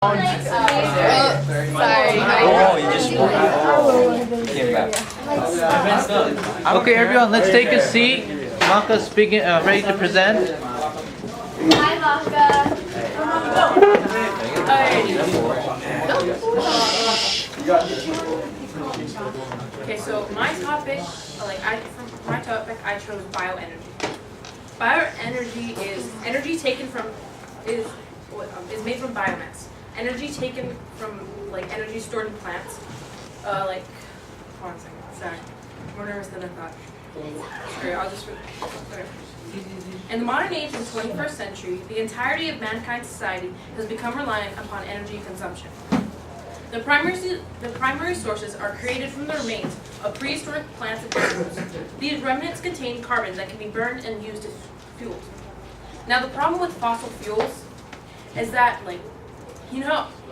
Sorry. Oh, you just came back. Okay, everyone, let's take a seat. Maka's speaking, ready to present. Hi, Maka. Okay, so my topic, I chose bioenergy. Bioenergy is energy taken from is made from biomass. Energy taken from energy stored in plants. Hold on a second. Sorry, I'm more nervous than I thought. Sorry, I'll just whatever. In the modern age, in the 21st century, the entirety of mankind's society has become reliant upon energy consumption. The primary sources are created from the remains of prehistoric plants and animals. These remnants contain carbon that can be burned and used as fuels. Now, the problem with fossil fuels is that,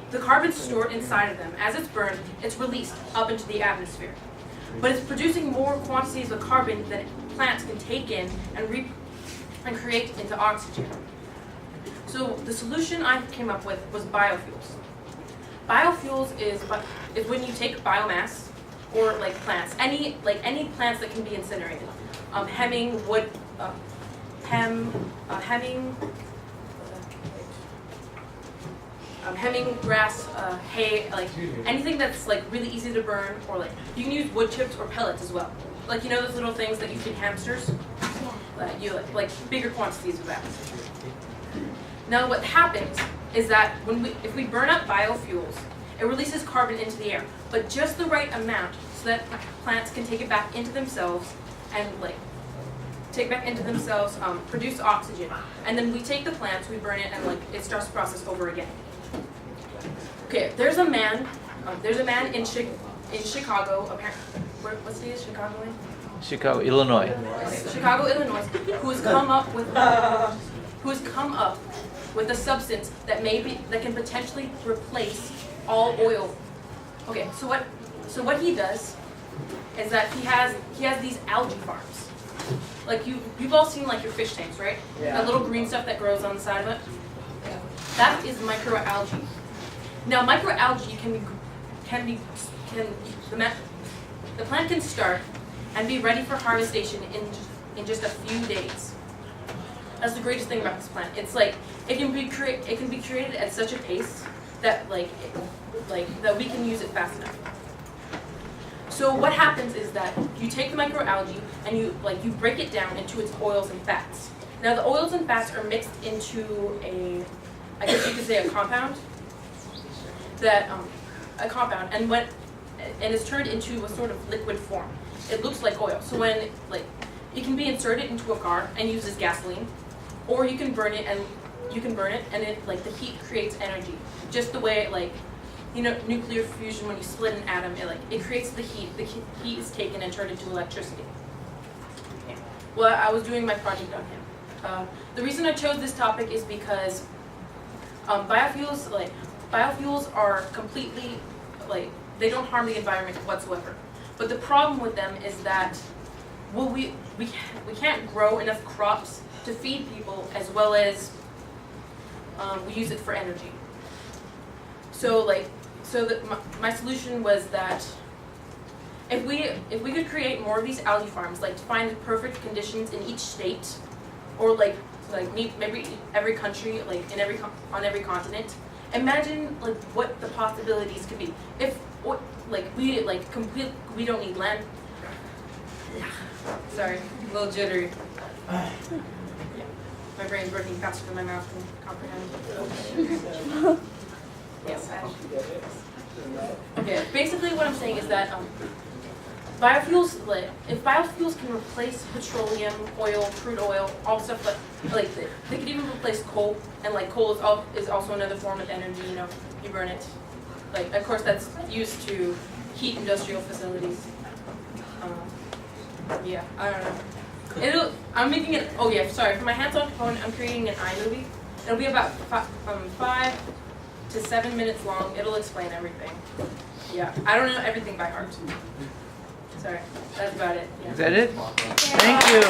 the carbon's stored inside of them. As it's burned, it's released up into the atmosphere. But it's producing more quantities of carbon than plants can take in and create into oxygen. So the solution I came up with was biofuels. Biofuels is when you take biomass or plants, any plants that can be incinerated, hemming, wood, hemming, grass, hay, anything that's really easy to burn, or you can use wood chips or pellets as well. Those little things that you feed hamsters. You bigger quantities of that. Now what happens is that if we burn up biofuels, it releases carbon into the air, but just the right amount so that plants can take it back into themselves and produce oxygen. And then we take the plants, we burn it, and it starts the process over again. Okay, there's a man in Chicago. What state is Chicago in? Chicago, Illinois. Chicago, Illinois, who has come up with a substance that can potentially replace all oil. Okay, so what he does is that he has these algae farms. You've all seen your fish tanks, right? Yeah. That little green stuff that grows on the side of it. Yeah. That is microalgae. Now microalgae the plant can start and be ready for harvestation in just a few days. That's the greatest thing about this plant. It's it can be created at such a pace that that we can use it fast enough. So what happens is that you take the microalgae and you break it down into its oils and fats. Now the oils and fats are mixed into I guess you could say a compound. And it's turned into a sort of liquid form. It looks like oil. So when it can be inserted into a car and used as gasoline, or you can burn it and it the heat creates energy. Just the way nuclear fusion, when you split an atom, it creates the heat. The heat is taken and turned into electricity. Okay. Well, I was doing my project on him. The reason I chose this topic is because biofuels are completely they don't harm the environment whatsoever. But the problem with them is that we can't grow enough crops to feed people, as well as we use it for energy. So my solution was that if we could create more of these algae farms, to find the perfect conditions in each state, or maybe every country, on every continent. Imagine what the possibilities could be if we don't need land. Sorry, a little jittery. Yeah. My brain's working faster than my mouth can comprehend. Yes. Okay. Basically, what I'm saying is that biofuels, if biofuels can replace petroleum, oil, crude oil, all stuff they could even replace coal, and coal is also another form of energy. You burn it. Of course, that's used to heat industrial facilities. Yeah, I don't know. I'm making it. Oh yeah, sorry. For my hands-on component, I'm creating an iMovie. It'll be about 5 to 7 minutes long. It'll explain everything. Yeah, I don't know everything by heart. Sorry, that's about it. Yeah. Is that it? Thank you.